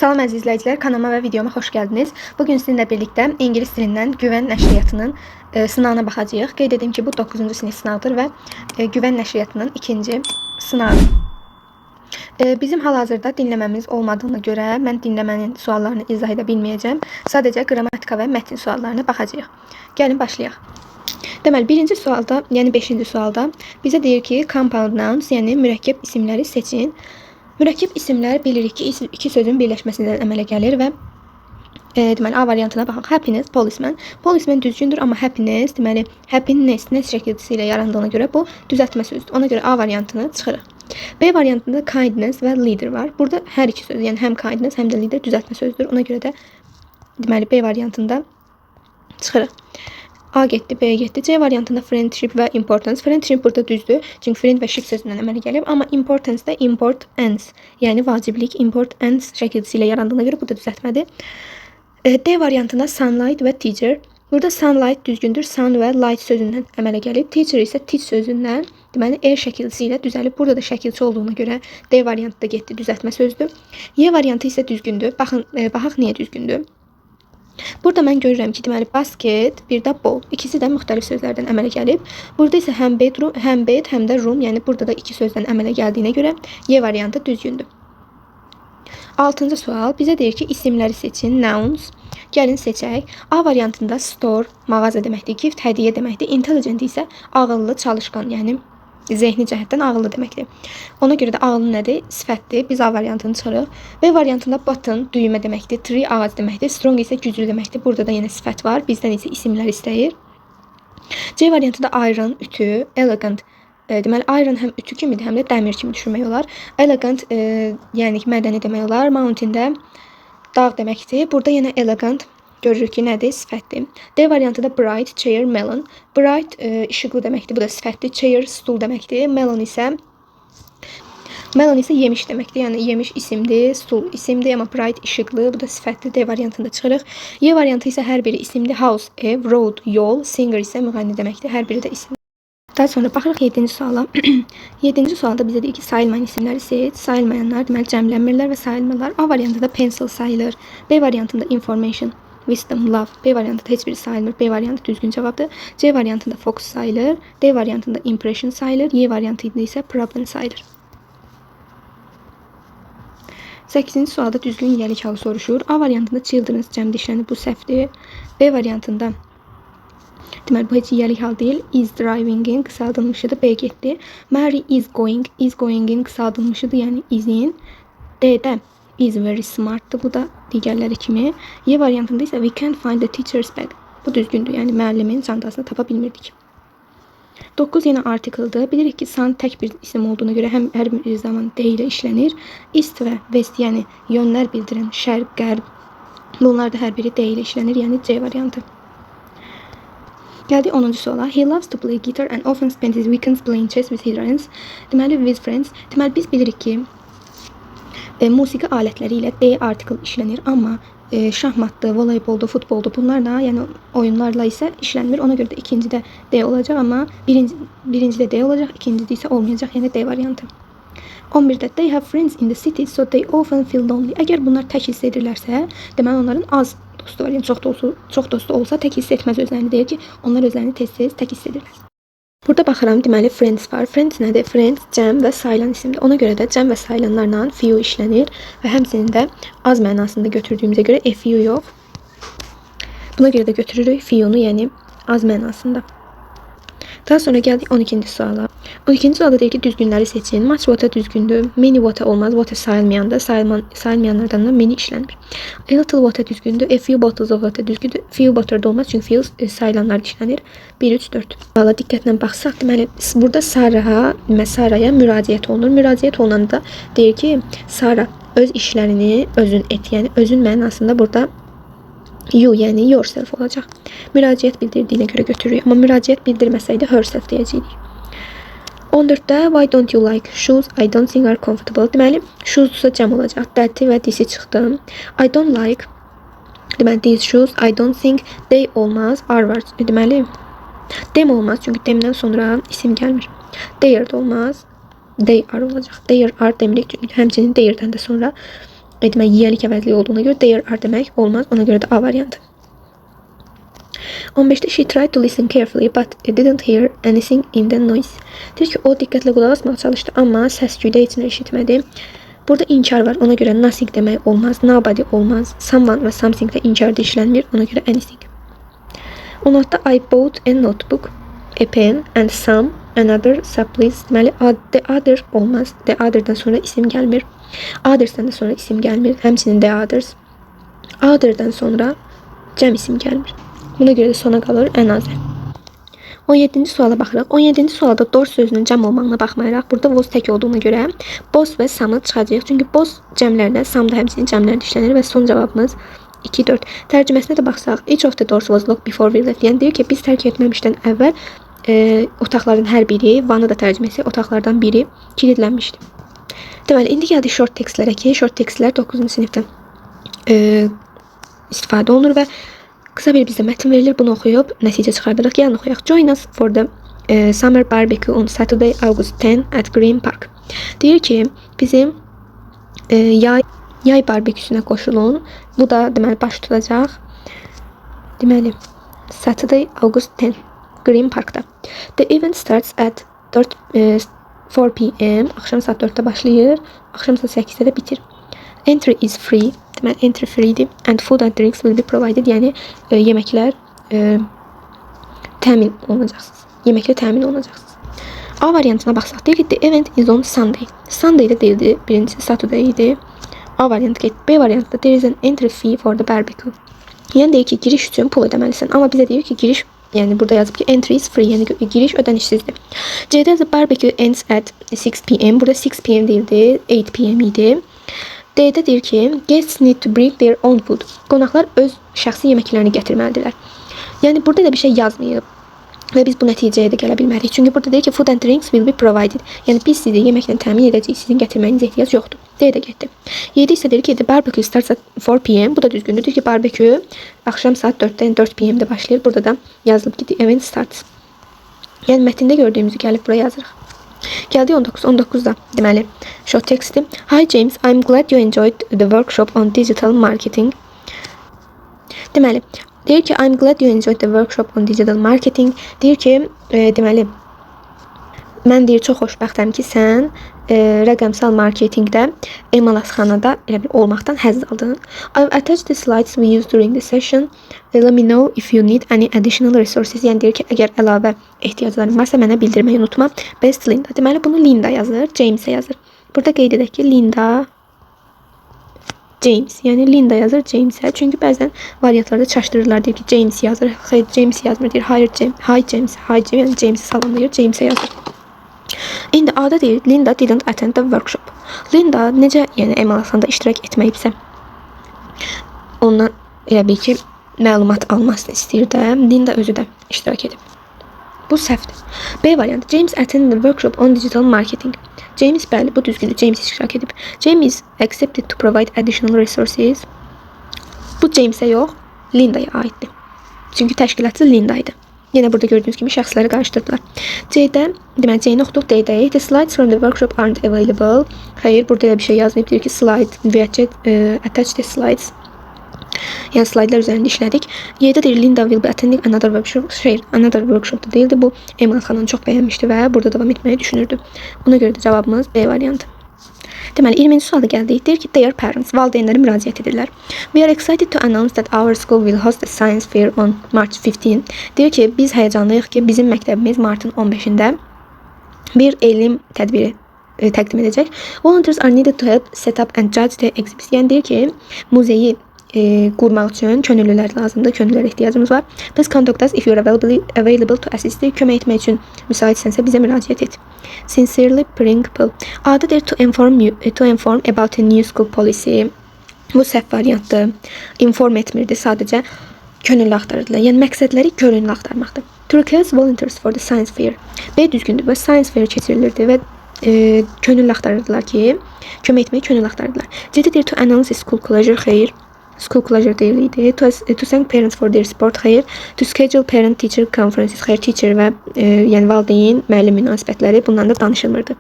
Salam əziz izləyicilər, kanalıma və videoma xoş gəldiniz. Bugün sizinlə birlikdə ingilis dilindən Güvən nəşriyyatının sınağına baxacağıq. Qeyd edim ki, bu 9-cu sinif sınavıdır və Güvən nəşriyyatının ikinci sınağı. Bizim hal-hazırda dinləməmiz olmadığına görə mən dinləmənin suallarını izah edə bilməyəcəm. Sadəcə qrammatika və mətn suallarına baxacağıq. Gəlin başlayaq. Deməli, birinci sualda, yəni 5-ci sualda bizə deyir ki, compound nouns, yəni mürəkkəb isimləri seçin. Mürəkkəb isimlər bilirik ki, iki sözün birləşməsindən əmələ gəlir və deməli, A variantına baxaq. Happiness, policeman. Policeman düzgündür, amma happiness, deməli, happiness şəkilçisi ilə yarandığına görə bu düzəltmə sözdür. Ona görə A variantını çıxırıq. B variantında kindness və leader var. Burada hər iki söz, yəni həm kindness, həm də leader düzəltmə sözdür. Ona görə də deməli, B variantında çıxırıq. A getdi, B getdi. C variantında friendship və importance. Friendship burada düzdür. Çünki friend və ship sözündən əmələ gəlib. Amma importance də importance. Yəni vaciblik importance şəkilçisi ilə yarandığına görə burada düzəltmədir. D variantında sunlight və teacher. Burada sunlight düzgündür. Sun və light sözündən əmələ gəlib. Teacher isə teach sözündən, deməli, şəkilçisi ilə düzəlib. Burada da şəkilçi olduğuna görə D variantı da getdi, düzəltmə sözdür. Y variantı isə düzgündür. Baxın, baxaq niyə düzgündür. Burada mən görürəm ki, deməli, basket, bir də ball. İkisi də müxtəlif sözlərdən əmələ gəlib. Burada isə həm bedroom, həm bed, həm də room, yəni burada da iki sözdən əmələ gəldiyinə görə Y variantı düzgündür. 6-cı sual bizə deyir ki, isimləri seçin, nouns. Gəlin seçək. A variantında store, mağaza deməkdir, gift, hədiyyə deməkdir. Intelligent isə ağıllı, çalışqan, yəni zehni cəhətdən ağıllı deməkdir. Ona görə də ağıllı nədir? Sifətdir. Biz A variantını çıxırıq. B variantında button, düymə deməkdir. Tree, ağac deməkdir. Strong isə güclü deməkdir. Burada da yenə sifət var. Bizdən isə isimlər istəyir. C variantında iron, ütü, elegant. Deməli, iron həm ütü kimidir, həm də dəmir kimi düşünmək olar. Elegant, yəni mədəni demək olar. Mountain də dağ deməkdir. Burada yenə elegant görürük ki, nədir? Sifətdir. D variantı da bright, chair, melon. Bright işıqlı deməkdir. Bu da sifətdir. Chair stul deməkdir. Melon isə yemiş deməkdir. Yəni yemiş isimdir, stul isimdir, amma bright işıqlı. Bu da sifətdir. D variantında çıxırıq. Y variantı isə hər biri isimdir. House, ev, road, yol, singer isə müğənni deməkdir. Hər biri də isim. Daha sonra baxırıq 7-ci suala. 7-ci sualda bizə deyir ki, sayılmayan isimləri seç. Sayılmayanlar deməli cəmlənmirlər və sayılmırlar. A variantında pencil sayılır. B variantında information, wisdom, love. B variantında heç biri sayılmır. B variantı düzgün cavabdır. C variantında focus sayılır. D variantında impression sayılır. Y variantında isə problem sayılır. 8-ci sualda düzgün yiyəlik halı soruşur. A variantında children's cəmdə işlənir. Bu səhvdir. B variantında deməli, bu heç yiyəlik hal deyil. Is driving-in qısaldılmışıdır. B getdi. Mary is going. Is going-in qısaldılmışıdır. Yəni is-in. D-də is very smartdır. Bu da digərləri kimi. Y variantında isə we can't find the teacher's bag. Bu düzgündür. Yəni müəllimin çantasını tapa bilmirdik. 9 yenə article'dır. Bilirik ki, sun tək bir isim olduğuna görə hər bir zaman D ilə işlənir. East və west, yəni yönlər bildirən şərq, qərb. Bunlar da hər biri D ilə işlənir. Yəni C variantı. Gəldik 10-cu suala. He loves to play guitar and often spends his weekends playing chess with his friends. Deməli, with friends. Deməli, biz bilirik ki, musiqi alətləri ilə D article işlənir, amma şahmatdır, voleyboldur, futboldur, bunlar da, yəni oyunlarla isə işlənmir. Ona görə də ikincidə D olacaq, amma birincidə D olacaq, ikincidə isə olmayacaq, yəni D variantı. 11-də they have friends in the city, so they often feel lonely. Əgər bunlar tək hiss edirlərsə, deməli onların az dostu var. Yəni çox dostu olsa tək hiss etməz özlərini, deyir ki, onlar özlərini tez-tez tək hiss edirlər. Burada baxıram, deməli friends var. Friends nədir? Friends cəm və sayılan isimdir. Ona görə də cəm və sayılanlarla few işlənir və həmçinin də az mənasında götürdüyümüzə görə few yox. Buna görə də götürürük few-nu, yəni az mənasında. Daha sonra gəldik 12-ci suala. 12-ci sualda deyir ki, düzgünləri seçin. Much water düzgündür. Many water olmaz. Water sayılmayandır. Sayılmayanlardan da many işlənir. A little water düzgündür. A few bottles of water düzgündür. Few water da olmaz, çünki few sayılanlar işlənir. 1, 3, 4. Suala diqqətlə baxsaq, deməli, burada Saraya müraciət olunur. Müraciət olunanda deyir ki, Sara öz işlərini özün et. Yəni özün mənasında burada you, yəni yourself olacaq. Müraciət bildirdiyinə görə götürürük. Amma müraciət bildirməsəydi herself deyəcəyik. 14-də why don't you like shoes? I don't think are comfortable. Deməli, shoes-sa cəm olacaq. That və this çıxdı. I don't like, deməli, these shoes. I don't think they olmaz. Are var. Deməli, them olmaz. Çünki demdən sonra isim gəlmir. They də olmaz. They are olacaq. They are demirik. Çünki həmçinin they'dən də sonra demək yiyəlik əvəzliyi olduğuna görə there are demək olmaz. Ona görə də A variantı. 15'te she tried to listen carefully but didn't hear anything in the noise. Deyir ki, o diqqətlə qulaq asmağa çalışdı, amma səs-küydə heç nə eşitmədi. Burada inkar var, ona görə nothing demək olmaz, nobody olmaz, someone və something də inkarda işlənmir, ona görə anything. 16'da I bought a notebook, a pen and some another supplies. Deməli, the other olmaz, the other'dan sonra isim gəlmir. Others'dan da sonra isim gəlmir, həmçinin the others. Other'dan sonra cəm isim gəlmir. Buna görə də sona qalır ən azı. 17-ci suala baxırıq. 17-ci sualda doors sözünün cəm olmağına baxmayaraq, burada was tək olduğuna görə both və some-ı çıxacaq. Çünki both cəmlərdə, some da həmçinin cəmlərdə işlənir və son cavabımız 2-4. Tərcüməsinə də baxsaq, each of the doors was locked before we left. Yəni deyir ki, biz tərk etməmişdən əvvəl otaqların hər biri, vanı da tərcüməsi, otaqlardan biri kilidlənmişdi. Deməli, indi gəldik short textlərə ki, short textlər 9-cu sinifdə istifadə olunur və qısa bir bizə mətn verilir, bunu oxuyub nəticə çıxardırıq. Gəlin oxuyaq. Join us for the summer barbecue on Saturday, August 10 at Green Park. Deyir ki, bizim yay barbeküsünə qoşulun. Bu da deməli baş tutacaq. Deməli, Saturday, August 10 Green Parkda. The event starts at 4 p.m. Axşam saat 4-də başlayır, axşam saat 8-də də bitir. Entry is free. Deməli, entry freedir. And food and drinks will be provided. Yəni, yeməklər təmin olunacaqsınız. Yeməklə təmin olunacaqsınız. A variantına baxsaq, deyir ki, the event is on Sunday. Sunday də deyildi, birincisi Saturday idi. A variantı get. B variantında there is an entry fee for the barbecue. Yəni, deyir ki, giriş üçün pul ödəməlisən. Amma bizə deyir ki, giriş, yəni burada yazıb ki, entry is free, yəni giriş ödənişsizdir. C'də yazıb barbecue ends at 6 p.m. Burada 6 p.m. deyildi, 8 p.m. idi. D'də deyir ki, guests need to bring their own food. Qonaqlar öz şəxsi yeməklərini gətirməlidirlər. Yəni, burada da bir şey yazmayıb və biz bu nəticəyə də gələ bilmərik. Çünki burada deyir ki, food and drinks will be provided. Yəni, biz sizi yeməklə təmin edəcəyik, sizin gətirməyinizə ehtiyac yoxdur. D'də getdi. 7 isə deyir ki, the barbecue starts at 4 p.m. Bu da düzgündür. Deyir ki, barbecue axşam saat 4-dən 4 p.m.də başlayır. Burada da yazılıb ki, the event starts. Yəni, mətndə gördüyümüzü gəlib buraya yazırıq. Gəldi 19. 19-da deməli short texti. Hi James, I'm glad you enjoyed the workshop on digital marketing. Deməli, deyir ki, I'm glad you enjoyed the workshop on digital marketing. Deyir ki, deməli, mən deyir, çox xoşbəxtəm ki, sən rəqəmsal marketingdə emalatxanada olmaqdan həzz aldın. I've attached the slides we used during the session. Let me know if you need any additional resources. Yəni deyir ki, əgər əlavə ehtiyacların varsa mənə bildirməyi unutma. Best Linda. Deməli, bunu Linda yazır, James'e yazır. Burada qeyd edək ki, Linda James. Yəni Linda yazır James'e. Çünki bəzən variantlarda çaşdırırlar. Deyir ki, James yazır. Xeyr, James yazmır. Deyir, hi James. Yəni James'i salamlayır, James'e yazır. İndi A'da deyir, Linda didn't attend the workshop. Linda necə, yəni emalatxanada iştirak etməyibsə, ondan elə bil ki, məlumat almasını istəyir də, Linda özü də iştirak edib. Bu səhvdir. B variantı. James attended the workshop on digital marketing. James, bəli, bu düzgündür. James iştirak edib. James accepted to provide additional resources. Bu James'e yox, Linda'ya aiddir. Çünki təşkilatçı Linda idi. Yenə burada gördüyünüz kimi şəxsləri qarışdırdılar. C'də, deməli, C-ni oxuduq, D-dəyik. The slides from the workshop aren't available. Xeyr, burada elə bir şey yazmayıb. Deyir ki, slide, attach the slides. Yəni, slaydlar üzərində işlədik. Y-də deyir, Linda will be attending another workshop. Xeyr, another workshopda deyildi. Bu, emalatxananı çox bəyənmişdi və burada davam etməyi düşünürdü. Buna görə də cavabımız B variantı. Deməli, 20-ci suala gəldik. Deyir ki, their parents, valideynləri müraciət edirlər. We are excited to announce that our school will host a science fair on March 15. Deyir ki, biz həyəcanlıyıq ki, bizim məktəbimiz Martın 15-də bir elm tədbiri təqdim edəcək. Volunteers are needed to help set up and judge the exhibits. Yəni deyir ki, muzeyi qurmaq üçün könüllülər lazımdır, könüllülərə ehtiyacımız var. Please contact us if you are available to assist. Kömək etmək üçün müsaitsənsə bizə müraciət et. Sincerely, Principal. Adı deyir to inform about a new school policy. Bu səhv variantdır. Inform etmirdi, sadəcə könüllü axtarırdılar. Yəni məqsədləri könüllü axtarmaqdır. To request volunteers for the science fair. B düzgündür və science fair keçirilirdi və könüllü axtarırdılar ki, kömək etməyi könüllü axtarırdılar. C-də deyir to announce a school closure. Xeyr. School closure deyildi. To thank parents for their support. Xeyr. To schedule parent-teacher conferences. Xeyr, teacher və yəni valideyn, müəllim münasibətləri bundan da danışılmırdı.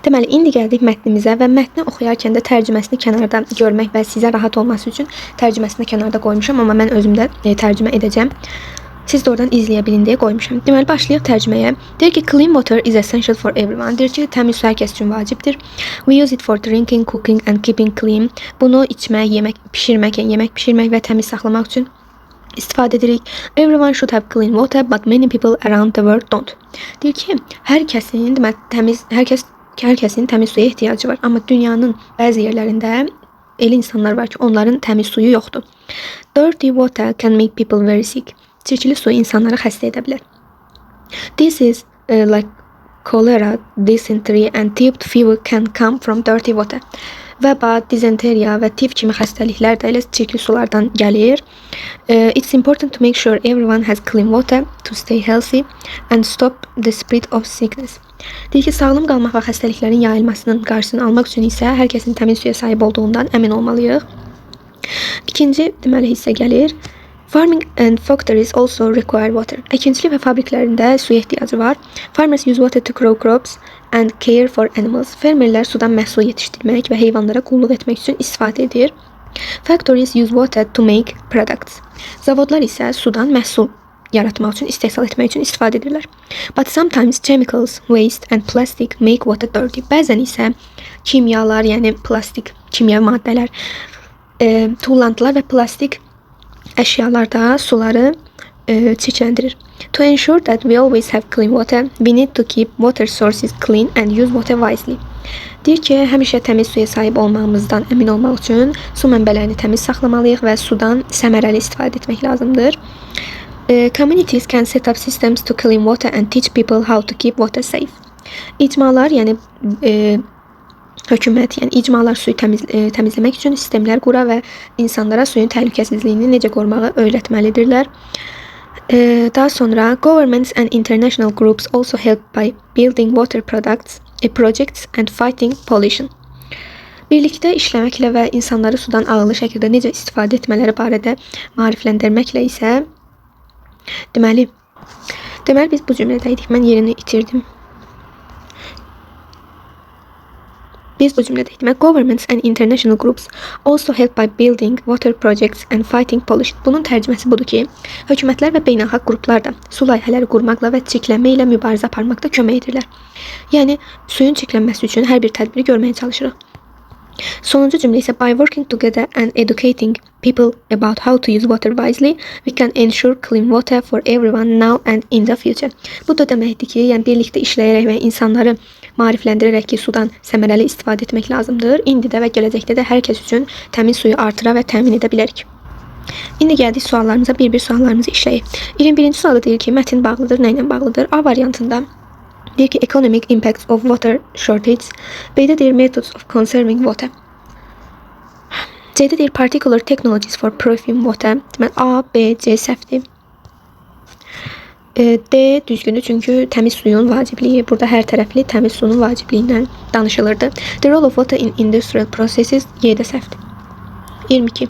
Deməli, indi gəldik mətnimizə və mətni oxuyarkən də tərcüməsini kənarda görmək və sizə rahat olması üçün tərcüməsini kənarda qoymuşam, amma mən özüm də tərcümə edəcəm. Siz də oradan izləyə bilin deyə qoymuşam. Deməli, başlayaq tərcüməyə. Deyir ki, clean water is essential for everyone. Deyir ki, təmiz su hər kəs üçün vacibdir. We use it for drinking, cooking and keeping clean. Bunu içmək, yemək pişirmək, yəni yemək pişirmək və təmiz saxlamaq üçün istifadə edirik. Everyone should have clean water, but many people around the world don't. Deyir ki, hər kəsin, deməli, hər kəsin təmiz suya ehtiyacı var, amma dünyanın bəzi yerlərində elə insanlar var ki, onların təmiz suyu yoxdur. Dirty water can make people very sick. Çirkli su insanları xəstə edə bilər. This is like cholera, dysentery and tip fever can come from dirty water. Vəba, dizenteriya və tif kimi xəstəliklər də elə çirkli sulardan gəlir. It's important to make sure everyone has clean water to stay healthy and stop the spread of sickness. Deyir ki, sağlam qalmaq və xəstəliklərin yayılmasının qarşısını almaq üçün isə hər kəsin təmiz suya sahib olduğundan əmin olmalıyıq. İkinci, deməli, hissə gəlir. Farming and factories also require water. Əkinçilik və fabriklərində suya ehtiyacı var. Farmers use water to grow crops and care for animals. Fermerlər sudan məhsul yetişdirmək və heyvanlara qulluq etmək üçün istifadə edir. Factories use water to make products. Zavodlar isə sudan məhsul yaratmaq üçün, istehsal etmək üçün istifadə edirlər. But sometimes chemicals, waste and plastic make water dirty. Bəzən isə kimyalar, yəni plastik, kimya maddələr, tullantılar və plastik əşyalar da suları çirkləndirir. To ensure that we always have clean water, we need to keep water sources clean and use water wisely. Deyir ki, həmişə təmiz suya sahib olmağımızdan əmin olmaq üçün su mənbələrini təmiz saxlamalıyıq və sudan səmərəli istifadə etmək lazımdır. Communities can set up systems to clean water and teach people how to keep water safe. İcmalar, yəni hökumət, yəni icmalar suyu təmizləmək üçün sistemlər qura və insanlara suyun təhlükəsizliyini necə qorumağı öyrətməlidirlər. Daha sonra, governments and international groups also help by building water projects and fighting pollution. Birlikdə işləməklə və insanları sudan ağıllı şəkildə necə istifadə etmələri barədə maarifləndirməklə isə deməli biz bu cümlədəydik. Mən yerini itirdim. Biz bu cümlədəydik. Governments and international groups also help by building water projects and fighting pollution. Bunun tərcüməsi budur ki, hökumətlər və beynəlxalq qruplar da su layihələri qurmaqla və çirklənmə ilə mübarizə aparmaqda kömək edirlər. Yəni, suyun çirklənməsi üçün hər bir tədbiri görməyə çalışırıq. Sonuncu cümlə isə by working together and educating people about how to use water wisely, we can ensure clean water for everyone now and in the future. Bu da deməkdir ki, yəni birlikdə işləyərək və insanları maarifləndirərək ki, sudan səmərəli istifadə etmək lazımdır. İndi də və gələcəkdə də hər kəs üçün təmiz suyu artıra və təmin edə bilərik. İndi gəldik suallarımıza, bir-bir suallarımızı işləyək. 21-ci sualda deyir ki, mətin bağlıdır, nə ilə bağlıdır? A variantında deyir ki, economic impacts of water shortage. B-də deyir methods of conserving water. C-də deyir particular technologies for purifying water. Deməli, A, B, C səhvdir. D düzgündür, çünki təmiz suyun vacibliyi, burada hər tərəfli təmiz suyun vacibliyindən danışılırdı. The role of water in industrial processes, Y-də səhvdir. 22.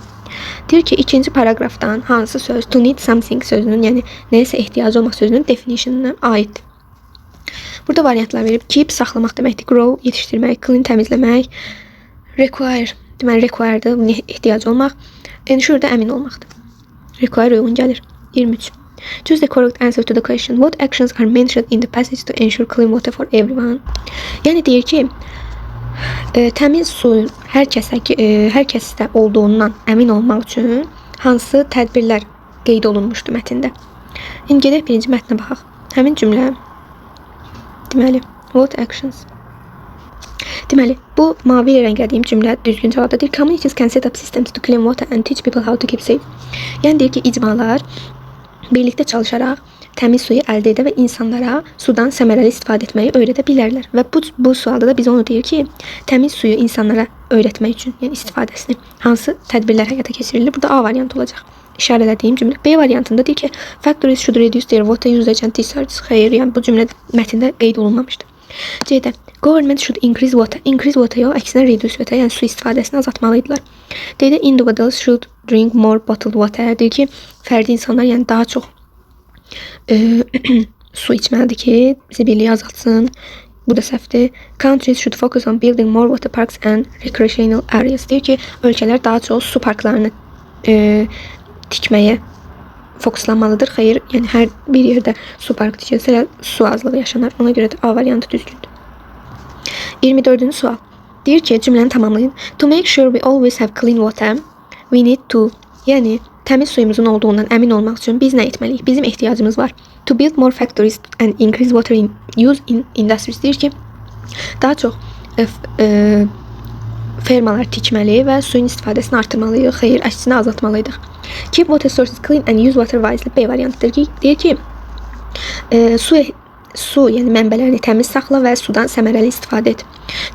Deyir ki, ikinci paragrafdan hansı söz to need something sözünün, yəni nəyəsə ehtiyacı olmaq sözünün definitionuna aiddir. Burada variantlar verib. Keep saxlamaq deməkdir, grow yetişdirmək, clean təmizləmək, require, deməli require'dır, ehtiyacı olmaq, ensure də əmin olmaqdır. Require uyğun gəlir. 23. Choose the correct answer to the question. What actions are mentioned in the passage to ensure clean water for everyone? Yəni deyir ki, təmiz suyun hər kəsdə olduğundan əmin olmaq üçün hansı tədbirlər qeyd olunmuşdu mətndə? İndi gedək birinci mətnə baxaq. Həmin cümlə, deməli, what actions? Deməli, bu mavi ilə rənglədiyim cümlə düzgün cavabdadır. Communities can set up systems to clean water and teach people how to keep safe. Yəni deyir ki, icmalar birlikdə çalışaraq təmiz suyu əldə edə və insanlara sudan səmərəli istifadə etməyi öyrədə bilərlər. Və bu sualda da biz onu deyir ki, təmiz suyu insanlara öyrətmək üçün, yəni istifadəsini hansı tədbirlər həyata keçirilir? Burada A variantı olacaq. İşarələdiyim cümlə. B variantında deyir ki, factories should reduce their water usage and discharge. Xeyr, yəni bu cümlə mətndə qeyd olunmamışdır. C-də government should increase water. Increase water yox, əksinə reduce water, yəni su istifadəsini azaltmalıdırlar. D-də individuals should drink more bottled water. Deyir ki, fərdi insanlar yəni daha çox su içməlidir ki, zibilliyi azaltsın. Bu da səhvdir. Countries should focus on building more water parks and recreational areas. Deyir ki, ölkələr daha çox su parklarını tikməyə fokuslanmalıdır. Xeyr, yəni hər bir yerdə su parkı tikilsə su azlığı yaşanar. Ona görə də A variantı düzgündür. 24-cü sual. Deyir ki, cümləni tamamlayın. To make sure we always have clean water, we need to, yəni təmiz suyumuzun olduğundan əmin olmaq üçün biz nə etməliyik? Bizim ehtiyacımız var. To build more factories and increase water use in industries. Deyir ki, daha çox fermalar tikməli və suyun istifadəsini artırmalıyıq. Xeyr, əksinə azaltmalıydıq. Keep water sources clean and use water wisely. B variantıdır ki, deyir ki, su, yəni mənbələrini təmiz saxla və sudan səmərəli istifadə et.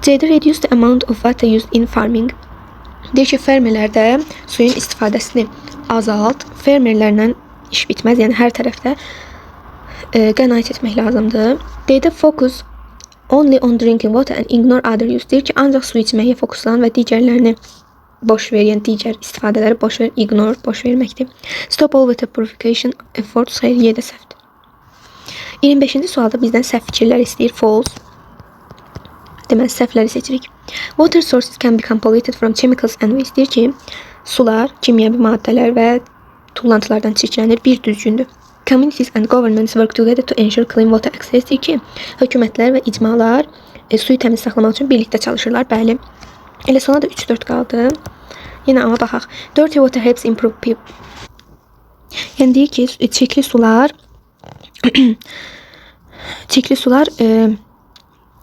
C-də reduce the amount of water used in farming. Deyir ki, fermerlərdə suyun istifadəsini azalt. Fermerlərlə iş bitməz, yəni hər tərəfdə qənaət etmək lazımdır. D-də focus only on drinking water and ignore other use. Deyir ki, ancaq su içməyə fokuslan və digərlərini boş ver, yəni digər istifadələri boş ver, ignore, boş verməkdir. Stop all water purification efforts. Xeyr, Y-də səhvdir. 25-ci sualda bizdən səhv fikirlər istəyir. False. Deməli, səhvləri seçirik. Water sources can become polluted from chemicals and waste. Deyir ki, sular, kimyəvi maddələr və tullantılardan çirklənir. Bir düzgündür. Communities and governments work together to ensure clean water access. Deyir ki, hökumətlər və icmalar suyu təmiz saxlamaq üçün birlikdə çalışırlar. Bəli. Elə sona da 3-4 qaldı. Yenə amma baxaq. Dirty water helps improve people. Yəni deyir ki, çirkli sular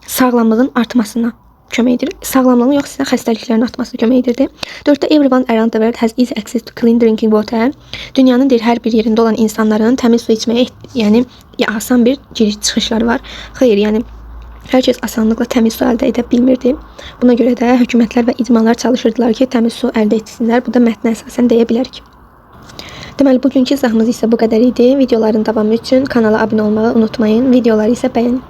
sağlamlığın artmasına kömək edir. Sağlamlığın yoxsa xəstəliklərin artmasına kömək edirdi. 4-də everyone around the world has easy access to clean drinking water. Dünyanın deyir, hər bir yerində olan insanların təmiz su içməyə, yəni asan bir giriş-çıxışları var. Xeyr, yəni hər kəs asanlıqla təmiz su əldə edə bilmirdi. Buna görə də hökumətlər və icmalar çalışırdılar ki, təmiz su əldə etsinlər. Bu da mətnə əsasən deyə bilərik. Deməli, bugünkü izahımız isə bu qədər idi. Videoların davamı üçün kanala abunə olmağı unutmayın. Videoları isə bəyənin.